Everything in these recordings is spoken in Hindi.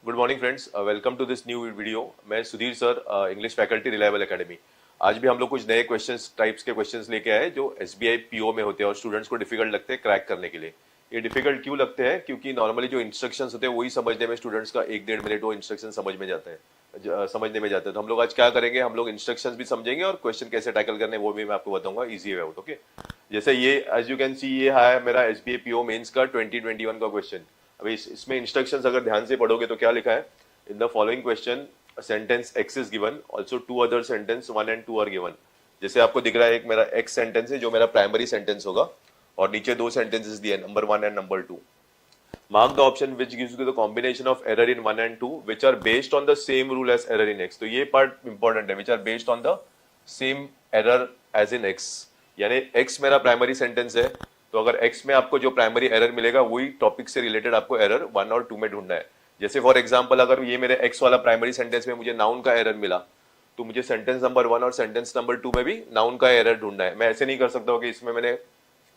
Good morning friends, welcome to this new video. मैं Sudhir sir, English faculty reliable academy. आज भी हम लोग कुछ नए क्वेश्चंस टाइप्स के क्वेश्चंस लेके आए जो एसबीआई पीओ में होते हैं और स्टूडेंट्स को डिफिकल्ट लगते हैं क्रैक करने के लिए। ये डिफिकल्ट क्यों लगते हैं? क्योंकि नॉर्मली जो इंस्ट्रक्शंस होते हैं वही समझने में स्टूडेंट्स का 1-1.5 मिनट वो इंस्ट्रक्शन समझ में जाते हैं, समझने में जाते हैं। तो हम लोग आज क्या करेंगे, हम लोग इंस्ट्रक्शंस भी समझेंगे और क्वेश्चन कैसे टैकल करने वो भी मैं आपको बताऊंगा इजी वे आउट। ओके, जैसे ये एज यू कैन सी, ये है मेरा एसबीआई पीओ मेंस का 2021 का क्वेश्चन। अभी इसमें इंस्ट्रक्शंस अगर ध्यान से पढ़ोगे तो क्या लिखा है? In the following question, a sentence X is given. Also, two other sentence 1 and 2 are given. जैसे आपको दिख रहा है एक मेरा X सेंटेंस है जो मेरा प्राइमरी सेंटेंस होगा और नीचे दो सेंटेंसेस दिए number 1 and number 2. Mark the option which gives you the combination of error in 1 and 2 which are based on the same rule as error in X. तो ये पार्ट इंपॉर्टेंट है, which are based on the same error as in X. यानी X मेरा प्राइमरी सेंटेंस है तो अगर X में आपको जो प्राइमरी एरर मिलेगा वही टॉपिक से रिलेटेड आपको एरर 1 और 2 में ढूंढना है। जैसे फॉर एग्जांपल अगर ये मेरे एक्स वाला प्राइमरी सेंटेंस में मुझे नाउन का एरर मिला तो मुझे सेंटेंस नंबर 1 और सेंटेंस नंबर 2 में भी नाउन का एरर ढूंढना है। मैं ऐसे नहीं कर सकता हूँ कि इसमें मैंने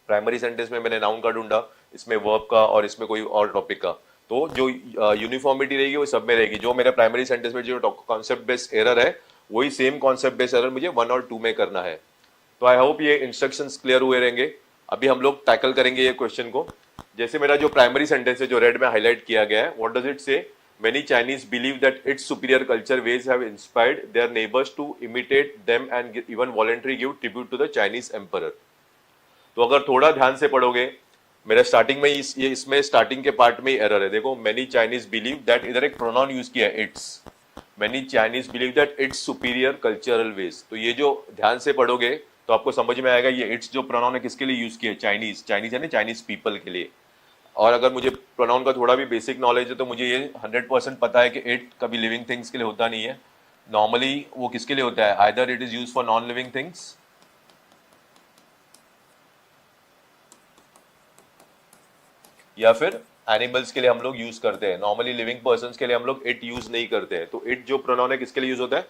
प्राइमरी सेंटेंस में मैंने नाउन का ढूंढा, इसमें वर्ब का और इसमें कोई और टॉपिक का। तो जो यूनिफॉर्मिटी रहेगी वो सब में रहेगी। जो मेरा प्राइमरी सेंटेंस में जो कॉन्सेप्ट बेस्ड एरर है वही सेम कॉन्सेप्ट बेस्ड एरर मुझे 1 और 2 में करना है। तो आई होप ये इंस्ट्रक्शंस क्लियर हुए रहेंगे। अभी हम लोग टैकल करेंगे ये क्वेश्चन को। जैसे मेरा जो प्राइमरी सेंटेंस है जो रेड में हाईलाइट किया गया है, व्हाट डज इट से? Many Chinese believe that its superior culture ways have inspired their neighbors to imitate them and even voluntarily give tribute to the Chinese emperor. तो अगर थोड़ा ध्यान से पढ़ोगे मेरा स्टार्टिंग में ये इसमें स्टार्टिंग के पार्ट में ही एरर है। देखो, many Chinese believe that, इधर एक प्रोनाउन यूज किया है it's. Many Chinese believe that its superior cultural ways. तो ये जो ध्यान से पढ़ोगे तो आपको समझ में आएगा ये इट्स जो प्रोनाउन है किसके लिए यूज किया है? चाइनीज। चाइनीज है ना, चाइनीज पीपल के लिए। और अगर मुझे प्रोनाउन का थोड़ा भी बेसिक नॉलेज है तो मुझे ये 100% पता है कि इट कभी लिविंग थिंग्स के लिए होता नहीं है। नॉर्मली वो किसके लिए होता है? Either it is use for non living things या फिर एनिमल्स के लिए हम लोग यूज करते हैं। नॉर्मली लिविंग पर्सन्स के लिए हम लोग इट यूज नहीं करते हैं। तो इट जो प्रोनाउन है किसके लिए यूज होता है?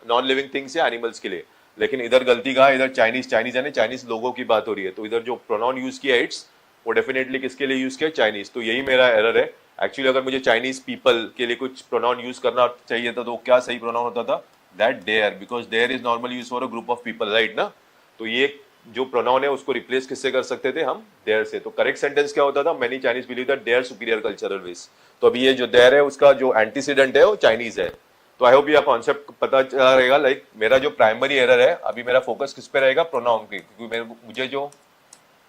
नॉन लिविंग थिंग्स या एनिमल्स के लिए। लेकिन इधर गलती कहा, इधर चाइनीज। चाइनीज है ना, चाइनीज लोगों की बात हो रही है। तो इधर जो प्रोनाउन यूज किया इट्स वो डेफिनेटली किसके लिए यूज किया? चाइनीज। तो यही मेरा एरर है। एक्चुअली अगर मुझे चाइनीज पीपल के लिए कुछ प्रोनाउन यूज करना चाहिए था तो क्या सही प्रोनाउन होता था? That their, because their is normal use for a group of people, right ना। तो ये जो प्रोनाउन है उसको रिप्लेस किससे कर सकते थे हम? देयर से। तो करेक्ट सेंटेंस क्या होता था? Many Chinese believe that their superior cultural ways. तो अभी ये जो देयर है उसका जो एंटीसीडेंट है वो चाइनीज है। तो आई होप ये कॉन्सेप्ट पता चला रहेगा। लाइक मेरा जो प्राइमरी एरर है अभी मेरा फोकस किस पे रहेगा? प्रोनाउन पे, क्योंकि मुझे जो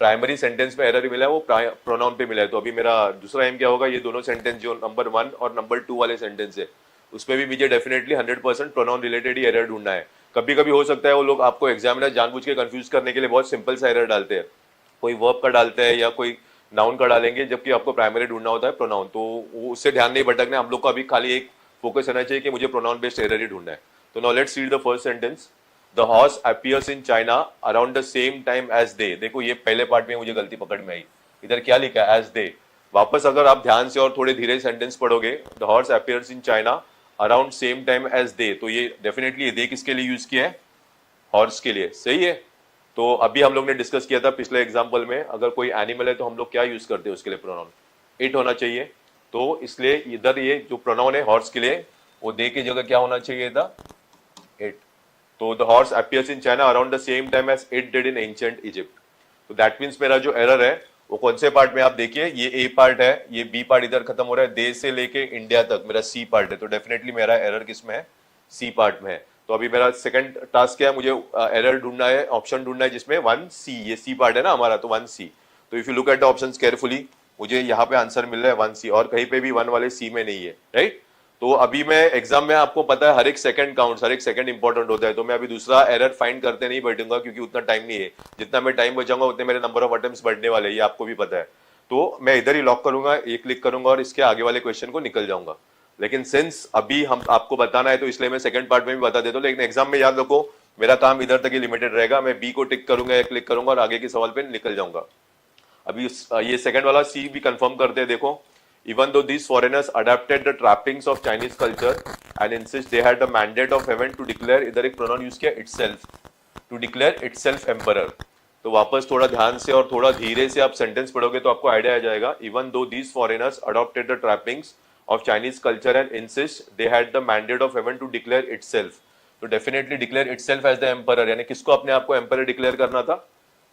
प्राइमरी सेंटेंस में एरर मिला है वो प्रोनाउन पे मिला है। तो अभी मेरा दूसरा एम क्या होगा? ये दोनों सेंटेंस जो नंबर 1 और नंबर 2 वाले सेंटेंस है उसमें भी मुझे डेफिनेटली 100% प्रोनाउन रिलेटेड ही एरर ढूंढना है। कभी कभी हो सकता है वो लोग आपको एग्जामिनर जानबूझ के कंफ्यूज करने के लिए बहुत सिंपल सा एरर डालते हैं, कोई वर्ब का डालते हैं या कोई नाउन का डालेंगे, जबकि आपको प्राइमरी ढूंढना होता है प्रोनाउन। तो वो उससे ध्यान नहीं भटकना। हम लोग को अभी खाली एक फोकस रहना चाहिए कि मुझे प्रोनाउन बेस्ड एरर ही ढूंढना है। तो now let's read the first sentence. The horse appears in China around the same time as they. देखो ये पहले पार्ट में मुझे गलती पकड़ में आई। इधर क्या लिखा है? as they। वापस अगर आप ध्यान से और थोड़े धीरे सेंटेंस पढ़ोगे, the horse appears in China around same time as they, तो ये डेफिनेटली they किसके लिए यूज किया है? हॉर्स के लिए, सही है। तो अभी हम लोग ने डिस्कस किया था पिछले एग्जाम्पल में, अगर कोई एनिमल है तो हम लोग क्या यूज करते हैं उसके लिए? प्रोनाउन इट होना चाहिए। तो इसलिए इधर ये जो प्रोनाउन है हॉर्स के लिए वो दे की जगह क्या होना चाहिए था? इट। तो the horse appears in China around the same time as it did in ancient Egypt. तो दैट मीन्स मेरा जो एरर है वो कौन से पार्ट में? आप देखिए ये ए पार्ट है, ये बी पार्ट इधर खत्म हो रहा है, देश से लेके इंडिया तक मेरा सी पार्ट है। तो डेफिनेटली मेरा एरर किस में है? सी पार्ट में है। तो अभी मेरा सेकंड टास्क क्या है? मुझे एरर ढूंढना है, ऑप्शन ढूंढना है जिसमें 1C, ये सी पार्ट है ना हमारा, तो 1C। तो if you look at the options carefully मुझे यहाँ पे आंसर मिल रहा है 1C और कहीं पे भी 1 वाले सी में नहीं है, राइट। तो अभी मैं एग्जाम में, आपको पता है हर एक सेकंड काउंट्स, हर एक सेकंड इंपॉर्टेंट होता है। तो मैं अभी दूसरा एरर फाइंड करते नहीं बैठूंगा क्योंकि उतना टाइम नहीं है। जितना मैं टाइम बचाऊंगा उतने मेरे नंबर ऑफ अटेम्प्ट्स बढ़ने वाले हैं, ये आपको भी पता है। तो मैं इधर ही लॉक करूंगा, ये क्लिक करूंगा और इसके आगे वाले क्वेश्चन को निकल जाऊंगा। लेकिन सिंस अभी हम आपको बताना है तो इसलिए मैं सेकंड पार्ट में भी बता देता हूँ। लेकिन एग्जाम में याद रखो मेरा काम इधर तक ही लिमिटेड रहेगा। मैं बी को टिक करूंगा या क्लिक करूंगा और आगे के सवाल पे निकल जाऊंगा। अभी ये सेकंड वाला सी भी कंफर्म करते हैं। देखो, even though these foreigners adapted the trappings of Chinese culture and insist they had the mandate of heaven to declare, इधर एक प्रोनाउन यूज किया itself, to declare itself emperor। तो वापस थोड़ा ध्यान से और थोड़ा धीरे से आप सेंटेंस पढ़ोगे तो आपको आइडिया आ जाएगा। even though these foreigners adopted the trappings of Chinese culture and insist they had the mandate of heaven to declare itself. तो definitely declare itself as the emperor, यानी किसको अपने आप को एम्परर डिक्लेयर करना था?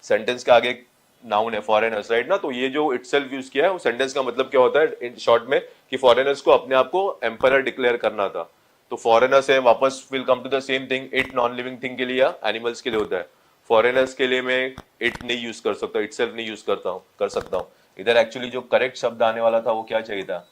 सेंटेंस के आगे नाउन है फॉरेनर्स, राइट ना? तो ये जो इटसेल्फ यूज किया है वो सेंटेंस का मतलब क्या होता है इन शॉर्ट में कि फॉरेनर्स को अपने आप को एम्परर डिक्लेयर करना था। तो फॉरेनर्स है, वापस will come to the same thing, it non living thing के लिए या एनिमल्स के लिए होता है। फॉरेनर्स के लिए मैं इट नहीं यूज कर सकता, इटसेल्फ नहीं यूज कर सकता हूँ। इधर एक्चुअली जो करेक्ट शब्द आने वाला था वो क्या चाहिए था?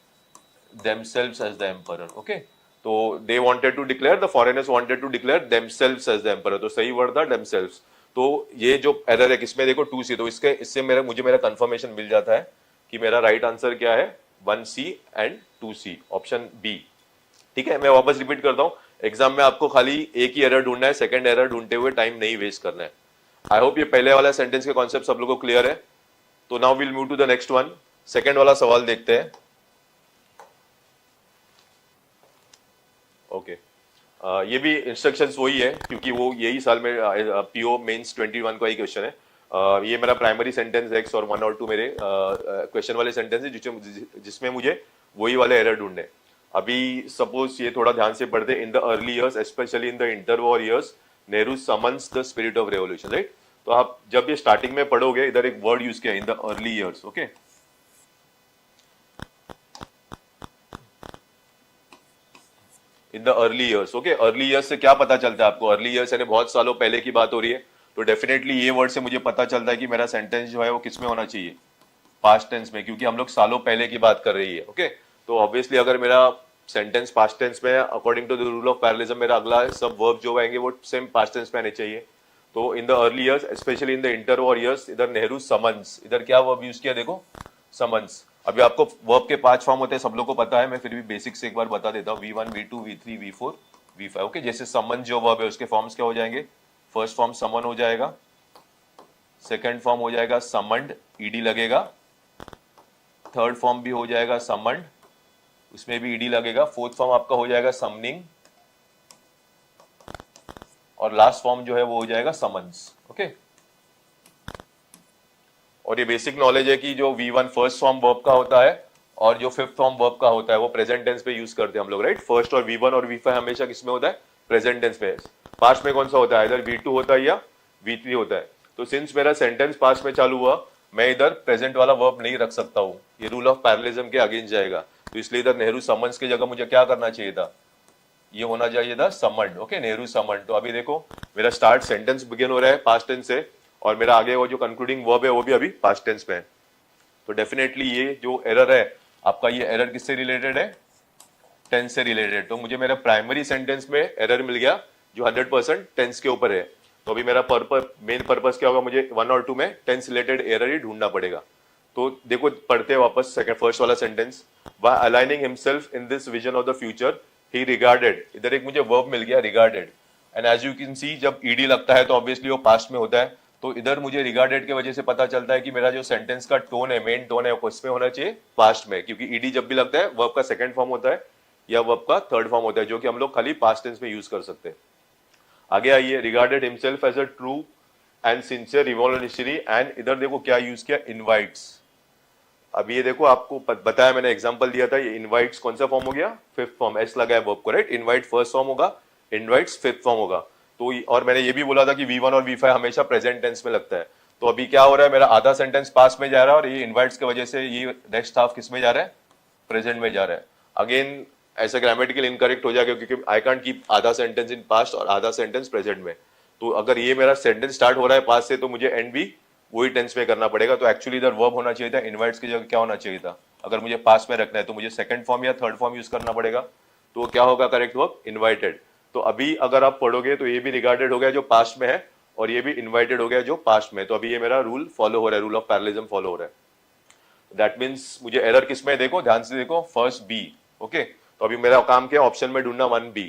themselves as the emperor. Okay, तो they wanted to declare, the foreigners wanted to declare themselves as the emperor, तो सही वर्ड था themselves। तो ये जो एरर है किसमें देखो 2C, तो इससे मुझे मेरा कंफर्मेशन मिल जाता है कि मेरा राइट आंसर क्या है 1C and 2C, option B. ठीक है, मैं वापस रिपीट करता हूँ, एग्जाम में आपको खाली एक ही एरर ढूंढना है, सेकंड एरर ढूंढते हुए टाइम नहीं वेस्ट करना है। आई होप ये पहले वाला सेंटेंस के कॉन्सेप्ट सब लोगों को क्लियर है। तो now will move to the next one, second वाला सवाल देखते हैं। ओके, ये भी इंस्ट्रक्शंस वही है क्योंकि वो यही साल में पीओ मेंस 21 का ही क्वेश्चन है। ये मेरा प्राइमरी सेंटेंस एक्स और 1 और 2 मेरे क्वेश्चन वाले सेंटेंस है जिसमें मुझे वही वाले एरर ढूंढने। अभी सपोज ये थोड़ा ध्यान से पढ़ते, in the early years specially in the interwar years Nehru summons the spirit of revolution, right? तो आप जब ये स्टार्टिंग में पढ़ोगे इधर एक वर्ड यूज किया in the early years. Okay, in the early years. Okay, early years से क्या पता चलता है आपको? अर्ली ईयर्स यानी बहुत सालों पहले की बात हो रही है, तो डेफिनेटली ये वर्ड से मुझे पता चलता है कि मेरा सेंटेंस जो है वो किस में होना चाहिए? पास्ट टेंस में, क्योंकि हम लोग सालों पहले की बात कर रही है। ओके, तो ऑब्वियसली अगर मेरा सेंटेंस पास्ट टेंस में है, according to the rule of parallelism मेरा अगला सब वर्ब जो आएंगे वो सेम पास्ट टेंस में आने चाहिए। तो in the early years specially in the interwar years, इधर नेहरू समन्स, इधर क्या वर्ब यूज किया देखो? समन्स। अभी आपको वर्ब के 5 फॉर्म होते हैं, सब लोग को पता है, मैं फिर भी बेसिक से एक बार बता देता हूँ। V1, V2, V3, V4, V5। Okay, जैसे समन जो वर्ब है उसके फॉर्म्स क्या हो जाएंगे? फर्स्ट फॉर्म समन हो जाएगा, सेकंड फॉर्म हो जाएगा समन्ड, ईडी लगेगा, थर्ड फॉर्म भी हो जाएगा समन्ड, उसमें भी ईडी लगेगा, फोर्थ फॉर्म आपका हो जाएगा समनिंग, और लास्ट फॉर्म जो है वो हो जाएगा समन्स। ओके, और ये बेसिक नॉलेज है कि जो V1 फर्स्ट फॉर्म वर्ब का होता है और जो फिफ्थ फॉर्म वर्ब का होता है वो प्रेजेंट टेंस पे यूज करते हैं हम लोग, राइट? फर्स्ट और V1 और V5 हमेशा किसमें होता है? प्रेजेंट टेंस में। पास्ट में कौन सा होता है? इधर V2 होता है या V3 होता है। तो सिंस मेरा सेंटेंस पास्ट में चालू हुआ, मैं इधर प्रेजेंट वाला वर्ब नहीं रख सकता हूँ, ये रूल ऑफ पैरेललिज्म के अगेंस्ट जाएगा। तो इसलिए इधर नेहरू समन्स की जगह मुझे क्या करना चाहिए था? ये होना चाहिए था समन्ड। Okay, Nehru summoned. तो अभी देखो मेरा स्टार्ट सेंटेंस बिगिन हो रहा है पास्ट टेंस से, और मेरा आगे वो जो कंक्लूडिंग वर्ब है वो भी अभी पास्ट टेंस में है। तो डेफिनेटली ये जो एरर है आपका, ये एरर किससे रिलेटेड है? टेंस से रिलेटेड। तो मुझे मेरा प्राइमरी सेंटेंस में एरर मिल गया जो 100% टेंस के ऊपर है। तो अभी मेरा मेन पर्पस क्या होगा? मुझे 1 और 2 में टेंस रिलेटेड एरर ही ढूंढना पड़ेगा। तो देखो पढ़ते हैं वापस फर्स्ट वाला sentence, by aligning himself in this vision of the future he regarded, इधर एक मुझे वर्ब मिल गया regarded, and as you can see जब ईडी लगता है तो ऑब्वियसली वो पास्ट में होता है। तो इधर मुझे रिगार्डेड की वजह से पता चलता है कि मेरा जो सेंटेंस का टोन है, मेन टोन है, वो किसमें होना चाहिए? पास्ट में, क्योंकि ईडी जब भी लगता है वर्ब का सेकंड फॉर्म होता है या वर्ब का थर्ड फॉर्म होता है, जो कि हम लोग खाली पास्ट टेंस में यूज कर सकते हैं। आगे आइए, regarded himself as a true and sincere revolutionary, and इधर देखो क्या यूज किया? इनवाइट्स। अब ये देखो आपको बताया, मैंने एग्जांपल दिया था, ये इनवाइट्स कौन सा फॉर्म हो गया? फिफ्थ फॉर्म, एस लगा है वर्ब को, राइट? इनवाइट फर्स्ट फॉर्म होगा, इनवाइट्स फिफ्थ फॉर्म होगा। तो और मैंने ये भी बोला था कि V1 और V5 हमेशा प्रेजेंट टेंस में लगता है। तो अभी क्या हो रहा है? मेरा आधा सेंटेंस पास्ट में जा रहा है और ये इनवाइट्स की वजह से ये नेक्स्ट हाफ किस में जा रहा है? प्रेजेंट में जा रहा है। अगेन ऐसा ग्रामेटिकल इनकरेक्ट हो जाएगा क्योंकि आई कांट कीप आधा सेंटेंस इन पास्ट और आधा सेंटेंस प्रेजेंट में। तो अगर ये मेरा सेंटेंस स्टार्ट हो रहा है पास्ट से तो मुझे एंड भी वही टेंस में करना पड़ेगा। तो एक्चुअली इधर वर्ब होना चाहिए था, इनवाइट्स की जगह क्या होना चाहिए था? अगर मुझे पास्ट में रखना है तो मुझे सेकंड फॉर्म या थर्ड फॉर्म यूज करना पड़ेगा। तो क्या होगा करेक्ट वर्ब? इनवाइटेड। तो अभी अगर आप पढ़ोगे तो ये भी रिगार्डेड हो गया जो पास्ट में है, और ये भी इनवाइटेड हो गया जो पास्ट में। तो अभी ये मेरा रूल फॉलो हो रहा है, रूल ऑफ पैरेललिज्म फॉलो हो रहा है। दैट मीन्स मुझे एरर किस में? देखो ध्यान से देखो, फर्स्ट बी। ओके, तो अभी मेरा काम क्या है? ऑप्शन में ढूंढना 1B।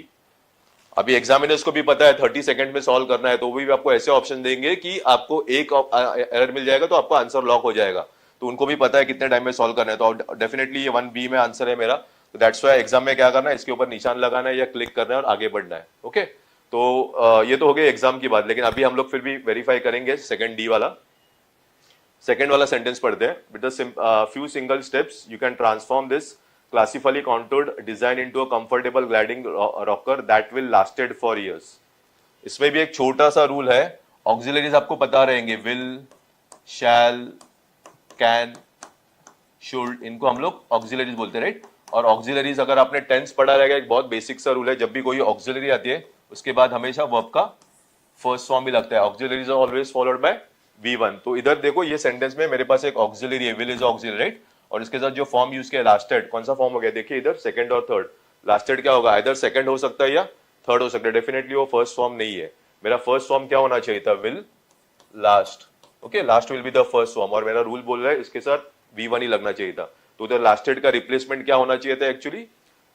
अभी एग्जामिनर्स को भी पता है 30 सेकंड में सॉल्व करना है, तो वो भी आपको ऐसे ऑप्शन देंगे कि आपको एक एरर मिल जाएगा तो आपका आंसर लॉक हो जाएगा। तो उनको भी पता है कितने टाइम में सॉल्व करना है। तो डेफिनेटली ये 1B में आंसर है मेरा। तो दैट्स व्हाई एग्जाम में क्या करना है? इसके ऊपर निशान लगाना है या क्लिक करना है और आगे बढ़ना है। ओके, तो ये तो हो गई एग्जाम की बात, लेकिन अभी हम लोग फिर भी वेरीफाई करेंगे सेकंड डी वाला। सेकंड वाला सेंटेंस पढ़ते हैं। With the few single steps you can transform this classically contoured design into a comfortable gliding rocker that will lasted for years. इसमें भी एक छोटा सा रूल है, ऑक्सिलरीज आपको पता रहेंगे, विल, शैल, कैन, शुड, इनको हम लोग ऑक्सिलरीज बोलते हैं, राइट। और ऑक्सिलरीज अगर आपने टेंस पढ़ा रहेगा, एक बहुत बेसिक सा रूल है, जब भी कोई ऑक्सिलरी आती है उसके बाद हमेशा वर्ब का फर्स्ट फॉर्म भी लगता है। Auxiliaries are always followed by V1। तो इधर देखो ये सेंटेंस में मेरे पास एक ऑक्सिलरी है, विल इज ऑक्सिलरी, राइट। और इसके साथ जो फॉर्म यूज किया लास्टेड, कौन सा फॉर्म हो गया देखिए इधर, सेकंड और थर्ड। लास्टेड क्या होगा, इधर सेकंड हो सकता है या थर्ड हो सकता है, डेफिनेटली वो फर्स्ट फॉर्म नहीं है। मेरा फर्स्ट फॉर्म क्या होना चाहिए था, will last, okay, last will be the first form, और मेरा रूल बोल रहा है इसके साथ V1 ही लगना चाहिए था। तो उधर लास्टेड का रिप्लेसमेंट क्या होना चाहिए था, एक्चुअली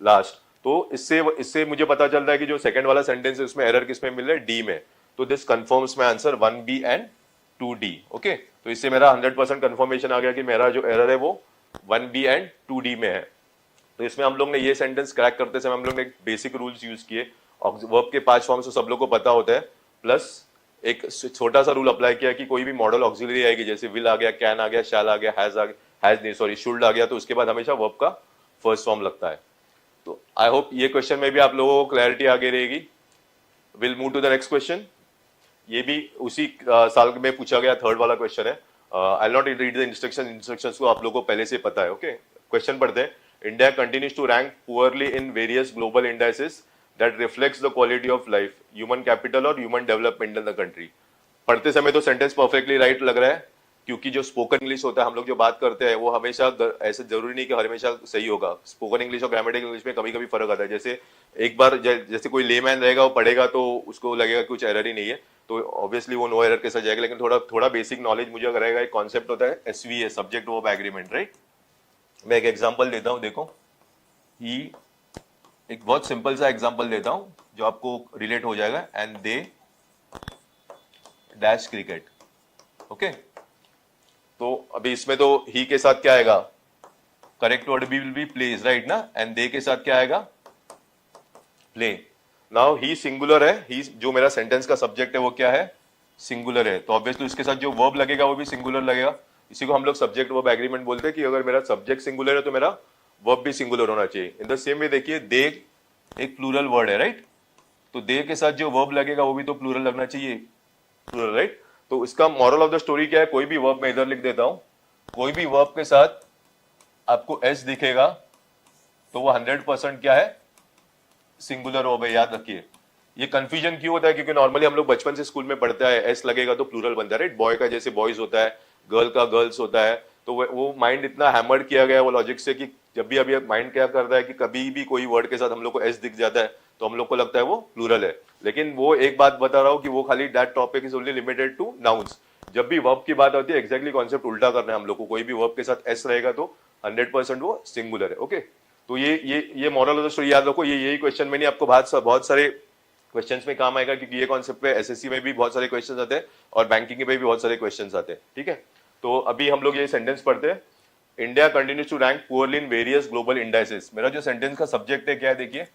लास्ट। तो इससे मुझे पता चल रहा है कि जो सेकंड वाला सेंटेंस है उसमें एरर किसमें मिल रहा है, डी में। तो this confirms my answer 1B and 2D, okay. तो इससे मेरा 100% कंफर्मेशन आ गया कि मेरा जो एरर है वो 1B एंड 2D में है। तो इसमें हम लोग ने ये सेंटेंस क्रैक करते समय हम लोग ने बेसिक रूल्स यूज किए, वर्ब के 5 फॉर्म्स तो सब लोग को पता होता है, प्लस एक छोटा सा रूल अप्लाई किया कि कोई भी मॉडल ऑक्सिलरी आएगी, जैसे विल आ गया, कैन आ गया, शैल आ गया, हैज नहीं सॉरी शुड आ गया, तो उसके बाद हमेशा वर्ब का फर्स्ट फॉर्म लगता है। तो आई होप ये क्वेश्चन में भी आप लोगों को क्लैरिटी आगे रहेगी। Will move to the next question. ये भी उसी साल में पूछा गया थर्ड वाला क्वेश्चन है। आई नॉट रीड द इंस्ट्रक्शंस को आप लोगों को पहले से पता है, ओके। क्वेश्चन पढ़ते हैं। India continues to rank poorly in various global indices that reflects the quality of life, human capital और human development in the country. पढ़ते समय तो सेंटेंस परफेक्टली राइट लग रहा है, क्योंकि जो स्पोकन इंग्लिश होता है, हम लोग जो बात करते हैं वो हमेशा ऐसे जरूरी नहीं कि हमेशा सही होगा। स्पोकन इंग्लिश और ग्रामेटिकल इंग्लिश में कभी कभी फर्क आता है। जैसे एक बार जैसे कोई लेमैन रहेगा वो पढ़ेगा तो उसको लगेगा कुछ एरर ही नहीं है, तो ऑब्वियसली वो नो एरर के साथ जाएगा। लेकिन थोड़ा बेसिक नॉलेज मुझे अगर रहेगा, एक कॉन्सेप्ट होता है SVA, subject verb agreement, right. मैं एक एग्जाम्पल देता हूँ, देखो ही, एक बहुत सिंपल सा एग्जाम्पल देता हूँ जो आपको रिलेट हो जाएगा। And they dash cricket, okay. तो अभी इसमें तो ही के साथ क्या आएगा, करेक्ट वर्ड भी विल बी प्लेज, राइट ना। एंड दे के साथ क्या आएगा, प्ले। नाउ ही सिंगुलर है, ही जो मेरा सेंटेंस का सब्जेक्ट है वो क्या है, सिंगुलर है, तो ऑब्वियसली उसके साथ जो वर्ब लगेगा वो भी सिंगुलर लगेगा। इसी को हम लोग सब्जेक्ट वर्ब एग्रीमेंट बोलते हैं कि अगर मेरा सब्जेक्ट सिंगुलर है तो मेरा वर्ब भी सिंगुलर होना चाहिए। इन द सेम वे देखिए, दे एक प्लूरल वर्ड है, राइट। तो दे के साथ जो वर्ब लगेगा वो भी तो प्लूरल लगना चाहिए, प्लूरल, राइट। तो इसका मॉरल ऑफ द स्टोरी क्या है, कोई भी वर्ब मैं इधर लिख देता हूं, कोई भी वर्ब के साथ आपको एस दिखेगा तो वो 100% क्या है, सिंगुलर वर्ब है, याद रखिए। ये कंफ्यूजन क्यों होता है, क्योंकि नॉर्मली हम लोग बचपन से स्कूल में पढ़ते हैं एस लगेगा तो प्लूरल बनता है, राइट। बॉय का जैसे बॉयज होता है, गर्ल का गर्ल्स होता है, तो वो माइंड इतना हैमर्ड किया गया है वो लॉजिक से कि जब भी अभी माइंड क्या करता है कि कभी भी कोई वर्ड के साथ हम लोग को एस दिख जाता है तो हम लोग को लगता है वो प्लूरल है। लेकिन वो एक बात बता रहा हूं कि वो खाली that topic is only limited two nouns. जब भी वर्ब की बात होती है एक्जैक्टली कॉन्सेप्ट उल्टा करना है हम लोग को, कोई भी वर्ब के साथ एस रहेगा तो 100% वो सिंगुलर है, ओके। तो ये मॉरल ऑफ द स्टोरी याद रखो। यही क्वेश्चन में नहीं, आपको बहुत सारे क्वेश्चंस में काम आएगा, क्योंकि ये कॉन्सेप्ट पे SSC में भी बहुत सारे क्वेश्चंस आते हैं और बैंकिंग में भी बहुत सारे क्वेश्चंस आते हैं, ठीक है। तो अभी हम लोग ये सेंटेंस पढ़ते हैं। India continues to rank poorly in various global indices. मेरा जो सेंटेंस का सब्जेक्ट है क्या है, देखिए,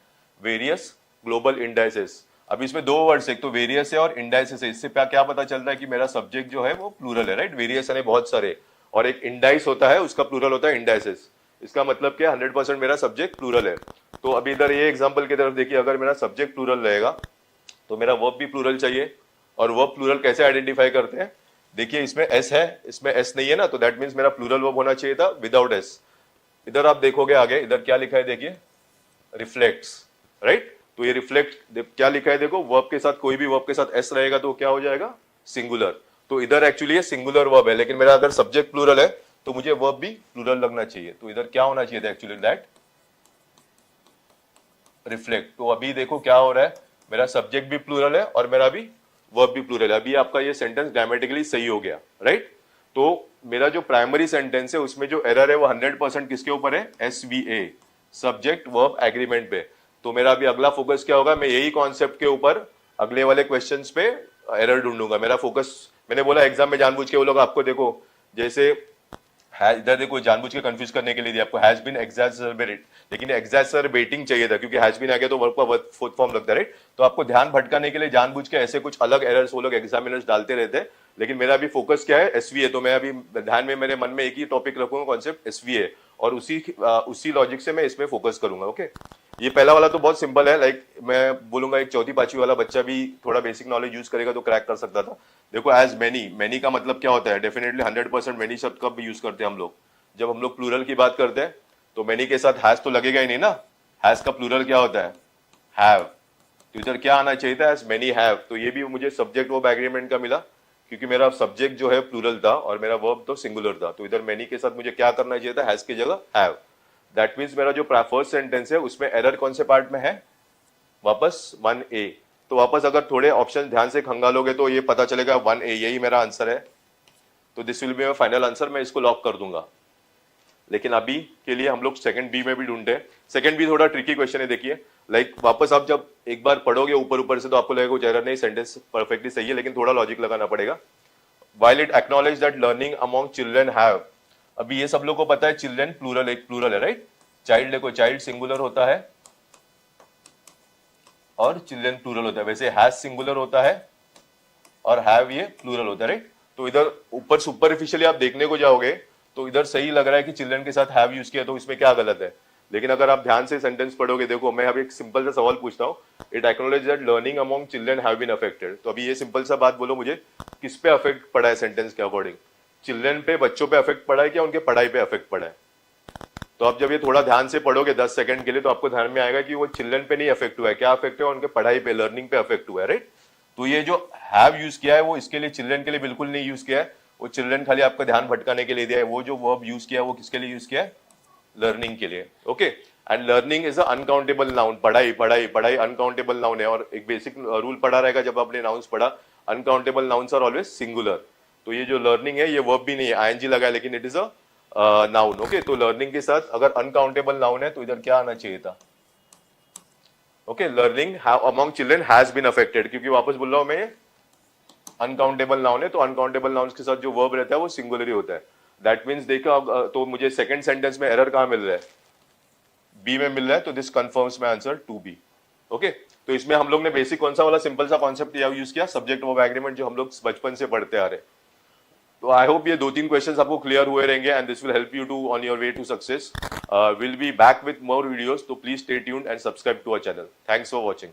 वेरियस ग्लोबल इंडाइसेस। अभी इसमें दो वर्ड्स, एक तो वेरियस है और इंडाइसेस है। इससे क्या पता चल रहा है कि मेरा सब्जेक्ट जो है वो प्लूरल है, राइट। वेरियस है बहुत सारे, और एक इंडाइस होता है उसका प्लूरल होता है इंडाइसेस। इसका मतलब क्या, 100% मेरा सब्जेक्ट प्लूरल है। तो अभी इधर ये एग्जांपल की तरफ देखिए, अगर मेरा सब्जेक्ट प्लूरल रहेगा तो मेरा वर्ब भी प्लूरल चाहिए। और वर्ब प्लूरल कैसे आइडेंटिफाई करते हैं, देखिए इसमें एस है, इसमें एस नहीं है ना, तो दैट मीन्स मेरा प्लूरल वर्ब होना चाहिए था विदाउट एस। इधर आप देखोगे आगे, इधर क्या लिखा है देखिए, रिफ्लेक्ट्स, राइट। तो ये रिफ्लेक्ट क्या लिखा है देखो, वर्ब के साथ कोई भी वर्ब के साथ एस रहेगा तो क्या हो जाएगा, सिंगुलर। तो इधर एक्चुअली ये सिंगुलर वर्ब है, लेकिन मेरा अगर सब्जेक्ट प्लूरल है तो मुझे वर्ब भी प्लूरल लगना चाहिए। तो इधर क्या होना चाहिए था एक्चुअली, दैट रिफ्लेक्ट। तो अभी देखो क्या हो रहा है, मेरा सब्जेक्ट भी प्लूरल है और मेरा भी वर्ब भी प्लूरल है। अभी आपका ये सेंटेंस ग्रामेटिकली सही हो गया, राइट। तो मेरा जो प्राइमरी सेंटेंस है उसमें जो एरर है वो 100% किसके ऊपर है, SVA, सब्जेक्ट वर्ब एग्रीमेंट पे। तो मेरा अभी अगला फोकस क्या होगा, मैं यही कॉन्सेप्ट के ऊपर अगले वाले क्वेश्चंस पे एरर ढूंढूंगा। मेरा फोकस, मैंने बोला एग्जाम में जानबूझ के वो लोग आपको देखो, जैसे इधर देखो जानबूझ के कंफ्यूज करने के लिए दिया आपको, हैज बीन एग्जैजरेटेड, लेकिन एग्जैजरेटिंग चाहिए था क्योंकि हैज बीन आ गया तो वर्ब का फोर्थ फॉर्म लगता है, राइट। तो आपको ध्यान भटकाने के लिए जानबूझ के ऐसे कुछ अलग एरर्स वो लोग एग्जामिनर्स डालते रहते हैं। लेकिन मेरा अभी फोकस क्या है, SVA। तो मैं अभी ध्यान में मेरे मन में एक ही टॉपिक रखूंगा, कॉन्सेप्ट SVA। और उसी लॉजिक से मैं इसमें फोकस करूंगा। ओके, ये पहला वाला तो बहुत सिंपल है, लाइक मैं बोलूंगा एक चौथी पांचवी वाला बच्चा भी थोड़ा बेसिक नॉलेज यूज करेगा तो क्रैक कर सकता था। देखो एज मेनी, मेनी का मतलब क्या होता है? डेफिनेटली 100% मेनी शब्द कब यूज करते हैं हम लोग? जब हम लोग प्लूरल की बात करते हैं तो मेनी के साथ हैज तो लगेगा ही नहीं ना। हैज का प्लूरल क्या होता है? हैव। तो इधर क्या आना चाहिए था? As many have. तो ये भी मुझे सब्जेक्ट वर्ब एग्रीमेंट का मिला क्योंकि मेरा सब्जेक्ट जो है प्लूरल था और मेरा वर्ब तो सिंगुलर था। तो इधर मेनी के साथ मुझे क्या करना चाहिए था? हैज की जगह हैव। दैट मीन्स मेरा जो फर्स्ट सेंटेंस है उसमें एरर कौन से पार्ट में है? वापस 1A। तो वापस अगर थोड़े ऑप्शन ध्यान से खंगालोगे तो ये पता चलेगा 1A यही मेरा आंसर है। तो this will be my final answer, मैं इसको लॉक कर दूंगा। लेकिन अभी के लिए हम लोग सेकंड बी में भी ढूंढते हैं। सेकंड बी थोड़ा ट्रिकी क्वेश्चन है, देखिए लाइक वापस आप जब एक बार पढ़ोगे ऊपर ऊपर से तो आपको लगेगा कुछ एरर नहीं, सेंटेंस परफेक्टली सही है, लेकिन थोड़ा लॉजिक लगाना पड़ेगा। While it acknowledge that learning among children have, अभी ये सब लोग को पता है चिल्ड्रन प्लूरल, एक प्लूरल है राइट। चाइल्ड देखो, चाइल्ड सिंगुलर होता है और चिल्ड्रन प्लूरल होता है। वैसे हैज सिंगुलर होता है और हैव ये प्लूरल होता है राइट। तो इधर ऊपर सुपरफिशियली आप देखने को जाओगे तो इधर सही लग रहा है कि चिल्ड्रन के साथ हैव यूज किया, तो इसमें क्या गलत है? लेकिन अगर आप ध्यान से सेंटेंस पढ़ोगे, देखो मैं अभी एक सिंपल सा सवाल पूछता हूँ, it acknowledge that learning among children have been affected. तो अभी ये सिंपल सा बात बोलो मुझे, किस पे अफेक्ट पड़ा है सेंटेंस के अकॉर्डिंग? चिल्ड्रन पे, बच्चों पे अफेक्ट पड़ा है क्या उनके पढ़ाई पे अफेक्ट पड़ा है? तो आप जब ये थोड़ा ध्यान से पढ़ोगे 10 सेकंड के लिए तो आपको ध्यान में आएगा कि वो चिल्ड्रन पे नहीं अफेक्ट हुआ है, क्या अफेक्ट हुआ? उनके पढ़ाई पे, लर्निंग पे अफेक्ट हुआ है राइट। तो ये जो हैव यूज किया है वो इसके लिए, चिल्ड्रन के लिए बिल्कुल नहीं यूज किया है, वो चिल्ड्रन खाली आपका ध्यान भटकाने के लिए दिया है। वो जो वर्ब यूज किया है वो किसके लिए यूज किया है? लर्निंग के लिए। Okay, and learning is a uncountable noun. पढ़ाई पढ़ाई पढ़ाई अनकाउंटेबल नाउन है, और एक बेसिक रूल पढ़ा रहेगा जब आपने नाउन्स पढ़ा, uncountable nouns are always singular. तो ये जो लर्निंग है ये वर्ब भी नहीं है, आईएनजी लगा है, लेकिन it is a noun. Okay, तो लर्निंग के साथ अगर अनकाउंटेबल नाउन है तो इधर क्या आना चाहिए था? Okay, learning among children has been affected, क्योंकि वापस बोल रहा हूं मैं अनकाउंटेबल नाउन है, तो अनकाउंटेबल नाउन के साथ जो वर्ब रहता है वो सिंगुलर ही होता है। दैट मीन्स देखो, तो मुझे सेकंड सेंटेंस में एरर कहां मिल रहा है? बी में मिल रहा है, तो this confirms my answer 2B। Okay, तो इसमें हम लोग ने बेसिक कौन सा वाला सिंपल सा कॉन्सेप्ट यूज किया? सब्जेक्ट वर्ब एग्रीमेंट, जो हम लोग बचपन से पढ़ते आ रहे। तो आई होप ये 2-3 क्वेश्चंस आपको क्लियर हुए रहेंगे, and this will help you too on your way to success. Will be back with more videos, तो please stay tuned and subscribe to our channel. Thanks for watching.